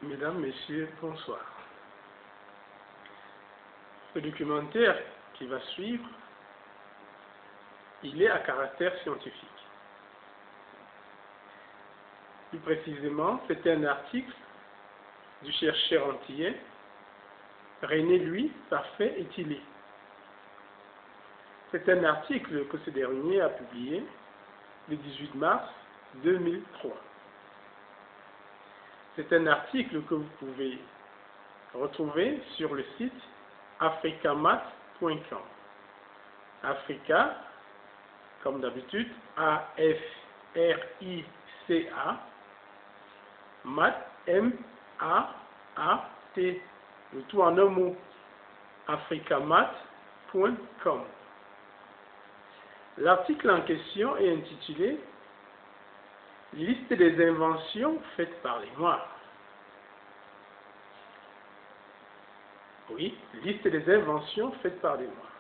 Mesdames, Messieurs, bonsoir. Le documentaire qui va suivre, il est à caractère scientifique. Plus précisément, c'est un article du chercheur antillais René Louis Parfait-Étilé. C'est un article que ce dernier a publié le 18 mars 2003. C'est un article que vous pouvez retrouver sur le site africamat.com. Africa, comme d'habitude, A-F-R-I-C-A, mat, M-A-A-T, le tout en un mot, africamat.com. L'article en question est intitulé « Liste des inventions faites par les Noirs ». Oui, liste des inventions faites par les Noirs.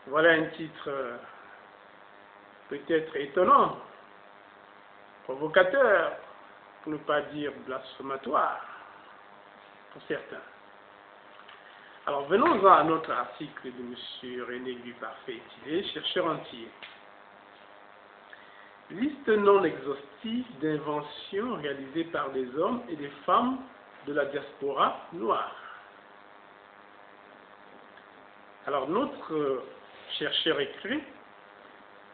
Voilà un titre peut-être étonnant, provocateur, pour ne pas dire blasphématoire, pour certains. Alors venons-en à notre article de M. René Louis Parfait-Étilé, chercheur antillais. Liste non exhaustive d'inventions réalisées par des hommes et des femmes de la diaspora noire. Alors notre chercheur écrit,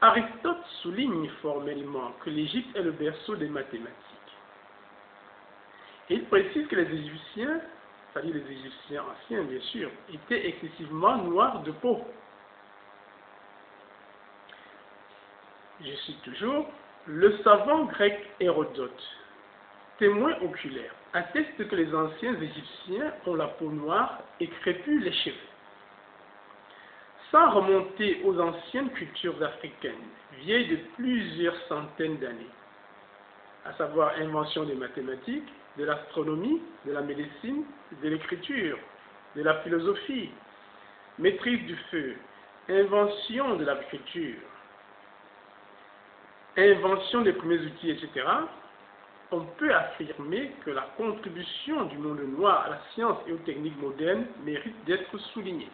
Aristote souligne formellement que l'Égypte est le berceau des mathématiques. Et il précise que les Égyptiens, c'est-à-dire les Égyptiens anciens bien sûr, étaient excessivement noirs de peau. Je cite toujours, le savant grec Hérodote, témoin oculaire, atteste que les anciens Égyptiens ont la peau noire et crépus les cheveux. Sans remonter aux anciennes cultures africaines, vieilles de plusieurs centaines d'années, à savoir invention des mathématiques, de l'astronomie, de la médecine, de l'écriture, de la philosophie, maîtrise du feu, invention de l'agriculture, invention des premiers outils, etc., on peut affirmer que la contribution du monde noir à la science et aux techniques modernes mérite d'être soulignée.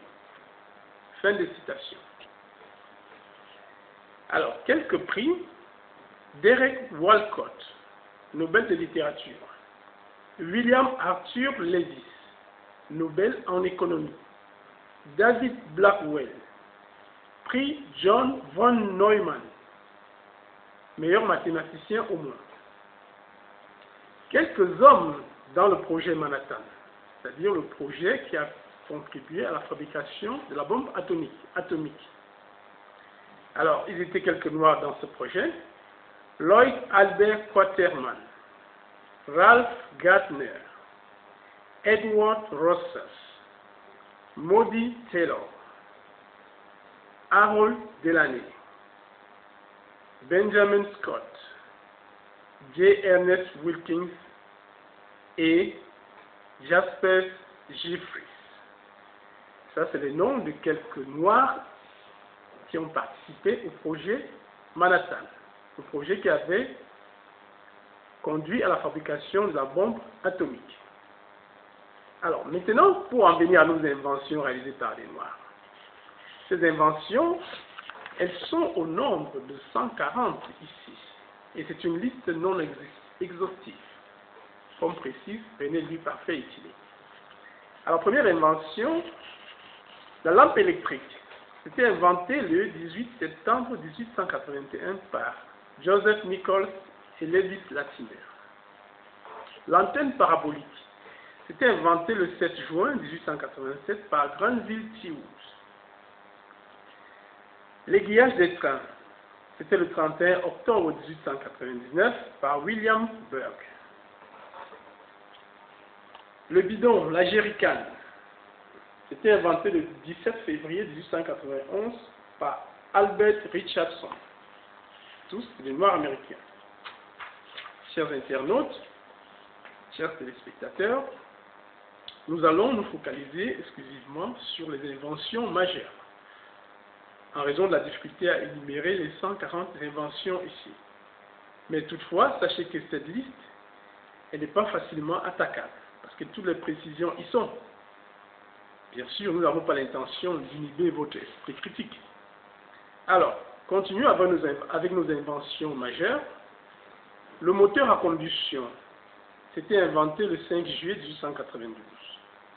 Fin de citation. Alors, quelques prix. Derek Walcott, Nobel de littérature. William Arthur Levis, Nobel en économie. David Blackwell, prix John von Neumann, meilleur mathématicien au monde. Quelques hommes dans le projet Manhattan, c'est-à-dire le projet qui a contribué à la fabrication de la bombe atomique. Alors, ils étaient quelques noirs dans ce projet. Lloyd Albert Quaterman, Ralph Gartner, Edward Rosas, Maudie Taylor, Harold Delaney, Benjamin Scott, J. Ernest Wilkins et Jasper Jeffries. Ça, c'est les noms de quelques noirs qui ont participé au projet Manhattan, le projet qui avait conduit à la fabrication de la bombe atomique. Alors, maintenant, pour en venir à nos inventions réalisées par les Noirs. Ces inventions, elles sont au nombre de 140 ici. Et c'est une liste non exhaustive, comme précise René Louis Parfait-Étilé. Alors, première invention, la lampe électrique. C'était inventé le 18 septembre 1881 par Joseph Nichols et Levis Latimer. L'antenne parabolique. C'était inventé le 7 juin 1887 par Granville T. Woods. L'aiguillage des trains. C'était le 31 octobre 1899 par William Burke. Le bidon, la jerrycan. C'était inventé le 17 février 1891 par Albert Richardson. Tous des Noirs américains. Chers internautes, chers téléspectateurs, nous allons nous focaliser exclusivement sur les inventions majeures, en raison de la difficulté à énumérer les 140 inventions ici. Mais toutefois, sachez que cette liste elle n'est pas facilement attaquable, parce que toutes les précisions y sont. Bien sûr, nous n'avons pas l'intention d'inhiber votre esprit critique. Alors, continuons avec nos inventions majeures. Le moteur à combustion, c'était inventé le 5 juillet 1892.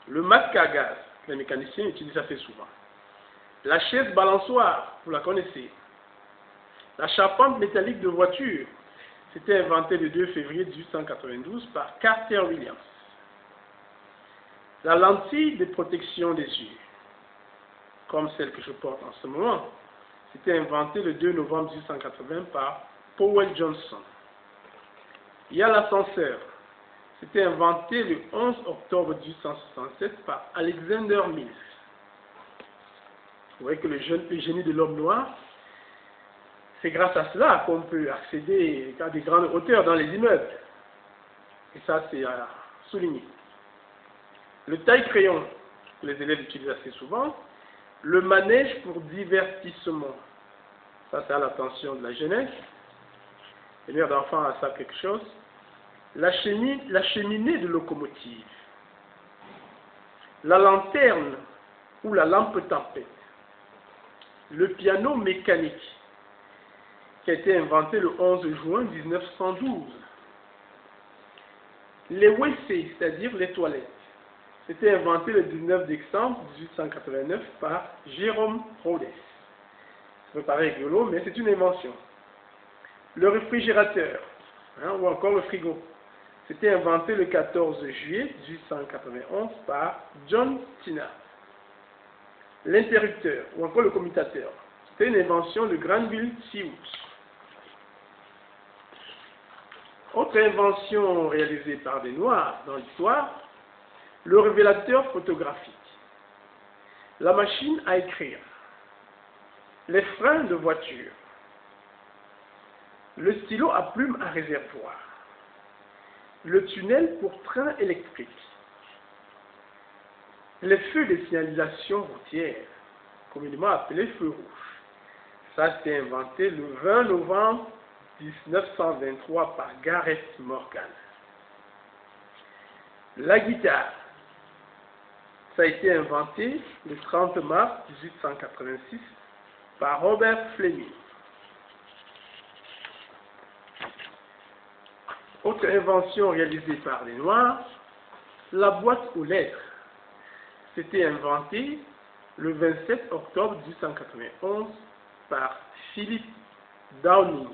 Le masque à gaz, les mécaniciens utilisent assez souvent. La chaise balançoire, vous la connaissez. La charpente métallique de voiture, c'était inventé le 2 février 1892 par Carter Williams. La lentille de protection des yeux, comme celle que je porte en ce moment, c'était inventé le 2 novembre 1880 par Powell Johnson. Il y a l'ascenseur. C'était inventé le 11 octobre 1867 par Alexander Mills. Vous voyez que le génie de l'homme noir, c'est grâce à cela qu'on peut accéder à des grandes hauteurs dans les immeubles. Et ça, c'est à souligner. Le taille-crayon, que les élèves utilisent assez souvent. Le manège pour divertissement. Ça, c'est à l'attention de la jeunesse. Les mères d'enfants savent quelque chose. La cheminée de locomotive. La lanterne ou la lampe tempête. Le piano mécanique, qui a été inventé le 11 juin 1912. Les WC, c'est-à-dire les toilettes, c'était inventé le 19 décembre 1889 par Jérôme Rhodes. Ça peut paraître rigolo, mais c'est une invention. Le réfrigérateur, ou encore le frigo, c'était inventé le 14 juillet 1891 par John Tina. L'interrupteur, ou encore le commutateur, c'était une invention de Granville Seward. Autre invention réalisée par des Noirs dans l'histoire, le révélateur photographique, la machine à écrire, les freins de voiture, le stylo à plume à réservoir, le tunnel pour train électrique, les feux de signalisation routière, communément appelés feux rouges. Ça, a été inventé le 20 novembre 1923 par Gareth Morgan. La guitare, ça a été inventé le 30 mars 1886 par Robert Fleming. Autre invention réalisée par les Noirs, la boîte aux lettres. C'était inventé le 27 octobre 1891 par Philip Downing.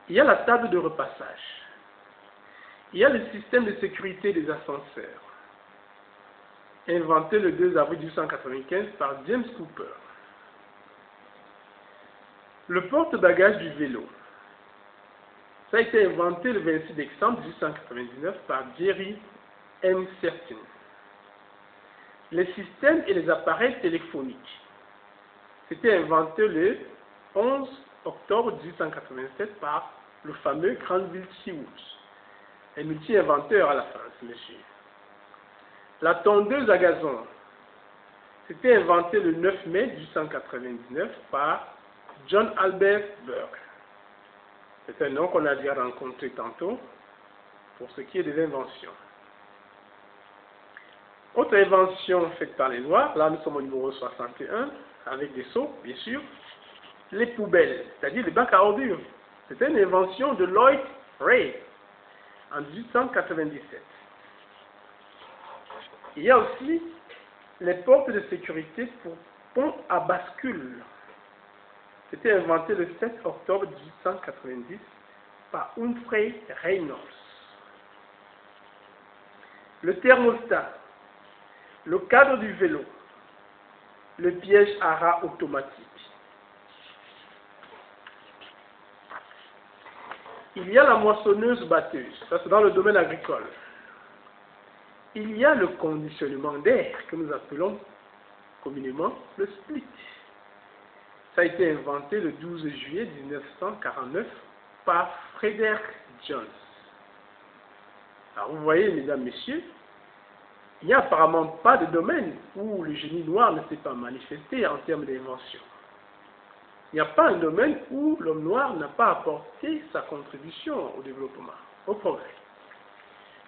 Il y a la table de repassage. Il y a le système de sécurité des ascenseurs, inventé le 2 avril 1895 par James Cooper. Le porte-bagages du vélo. Ça a été inventé le 26 décembre 1899 par Jerry M. Certain. Les systèmes et les appareils téléphoniques. C'était inventé le 11 octobre 1887 par le fameux Granville Seward, un multi-inventeur à la France, monsieur. La tondeuse à gazon. C'était inventé le 9 mai 1899 par John Albert Burke. C'est un nom qu'on a déjà rencontré tantôt pour ce qui est des inventions. Autre invention faite par les Noirs, là nous sommes au numéro 61, avec des seaux, bien sûr, les poubelles, c'est-à-dire les bacs à ordures. C'était une invention de Lloyd Ray en 1897. Il y a aussi les portes de sécurité pour pont à bascule. C'était inventé le 7 octobre 1890 par Humphrey Reynolds. Le thermostat, le cadre du vélo, le piège à rat automatique. Il y a la moissonneuse-batteuse, ça c'est dans le domaine agricole. Il y a le conditionnement d'air que nous appelons communément le split. Ça a été inventé le 12 juillet 1949 par Frederick Jones. Alors vous voyez, mesdames, messieurs, il n'y a apparemment pas de domaine où le génie noir ne s'est pas manifesté en termes d'invention. Il n'y a pas un domaine où l'homme noir n'a pas apporté sa contribution au développement. au progrès.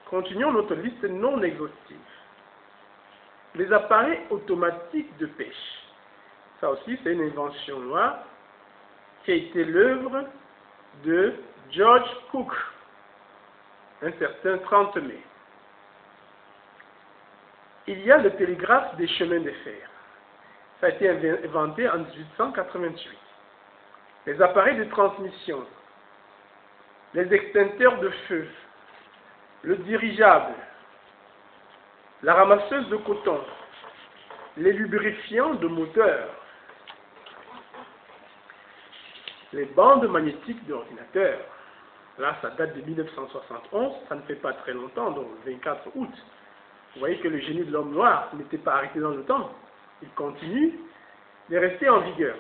Continuons notre liste non exhaustive. Les appareils automatiques de pêche. Ça aussi, c'est une invention noire qui a été l'œuvre de George Cook, un certain 30 mai. Il y a le télégraphe des chemins de fer. Ça a été inventé en 1888. Les appareils de transmission, les extincteurs de feu, le dirigeable, la ramasseuse de coton, les lubrifiants de moteur, les bandes magnétiques d'ordinateur. Là, ça date de 1971, ça ne fait pas très longtemps, donc 24 août. Vous voyez que le génie de l'homme noir n'était pas arrêté dans le temps. Il continue de rester en vigueur.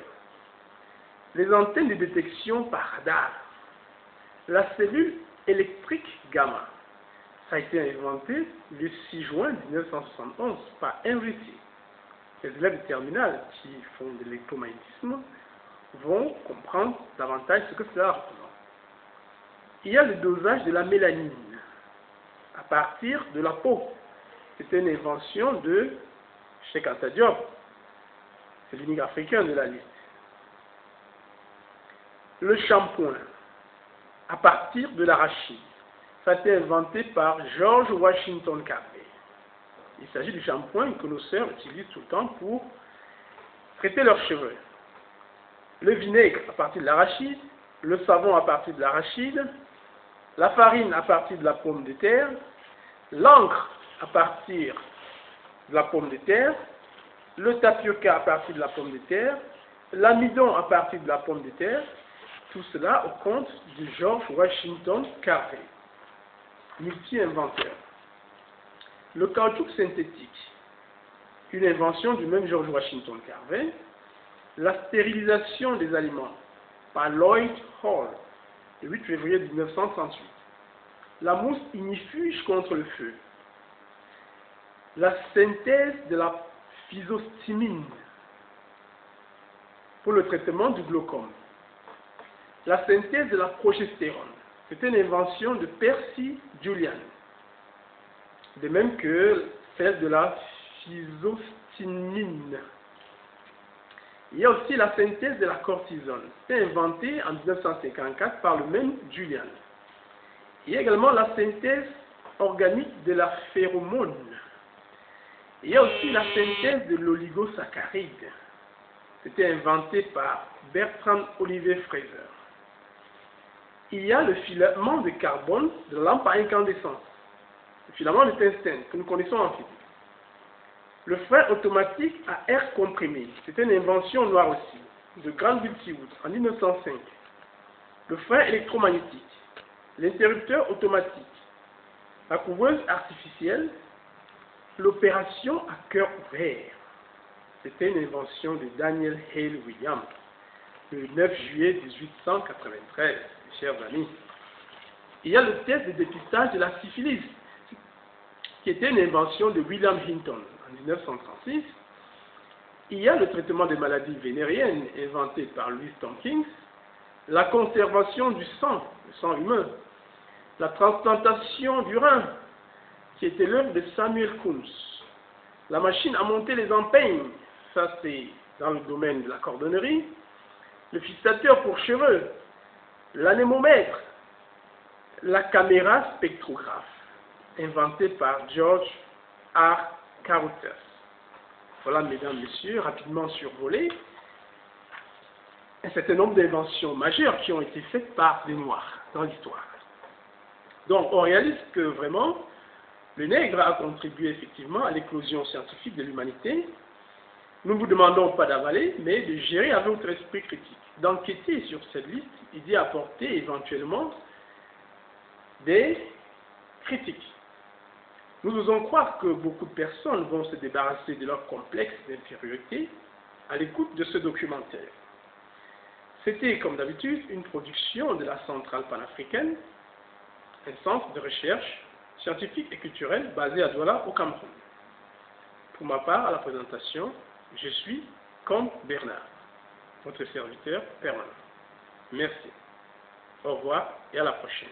Les antennes de détection par radar, la cellule électrique gamma. Ça a été inventé le 6 juin 1971 par Henry C. Les élèves de terminale qui font de l'électromagnétisme vont comprendre davantage ce que cela représente. Il y a le dosage de la mélanine à partir de la peau. C'était une invention de Cheikh Anta Diop. C'est l'unique africain de la liste. Le shampoing à partir de l'arachide. Ça a été inventé par George Washington Carver. Il s'agit du shampoing que nos sœurs utilisent tout le temps pour traiter leurs cheveux. Le vinaigre à partir de l'arachide, le savon à partir de l'arachide, la farine à partir de la pomme de terre, l'encre à partir de la pomme de terre, le tapioca à partir de la pomme de terre, l'amidon à partir de la pomme de terre, tout cela au compte de George Washington Carver, multi-inventeur. Le caoutchouc synthétique, une invention du même George Washington Carver. La stérilisation des aliments par Lloyd Hall, le 8 février 1938. La mousse ignifuge contre le feu. La synthèse de la physostimine pour le traitement du glaucome. La synthèse de la progestérone. C'est une invention de Percy Julian. De même que celle de la physostimine. Il y a aussi la synthèse de la cortisone. C'est inventé en 1954 par le même Julian. Il y a également la synthèse organique de la phéromone. Il y a aussi la synthèse de l'oligosaccharide. C'était inventé par Bertrand Oliver Fraser. Il y a le filament de carbone de la lampe à incandescence. Le filament de tungstène que nous connaissons en physique. Le frein automatique à air comprimé, c'était une invention noire aussi, de Granville Seward en 1905. Le frein électromagnétique, l'interrupteur automatique, la couveuse artificielle, l'opération à cœur ouvert. C'était une invention de Daniel Hale Williams, le 9 juillet 1893, chers amis. Il y a le test de dépistage de la syphilis, qui était une invention de William Hinton en 1936. Il y a le traitement des maladies vénériennes inventé par Louis Tompkins, la conservation du sang humain, la transplantation du rein, qui était l'œuvre de Samuel Kunz, la machine à monter les empeignes, ça c'est dans le domaine de la cordonnerie, le fixateur pour cheveux, l'anémomètre, la caméra spectrographe, inventée par George R. Carruthers. Voilà, mesdames, messieurs, rapidement survolé un certain nombre d'inventions majeures qui ont été faites par les Noirs dans l'histoire. Donc, on réalise que vraiment, le nègre a contribué effectivement à l'éclosion scientifique de l'humanité. Nous ne vous demandons pas d'avaler, mais de gérer avec votre esprit critique, d'enquêter sur cette liste et d'y apporter éventuellement des critiques. Nous osons croire que beaucoup de personnes vont se débarrasser de leur complexe d'infériorité à l'écoute de ce documentaire. C'était, comme d'habitude, une production de la Centrale panafricaine, un centre de recherche scientifique et culturelle basé à Douala, au Cameroun. Pour ma part, à la présentation, je suis Comte Bernard, votre serviteur permanent. Merci. Au revoir et à la prochaine.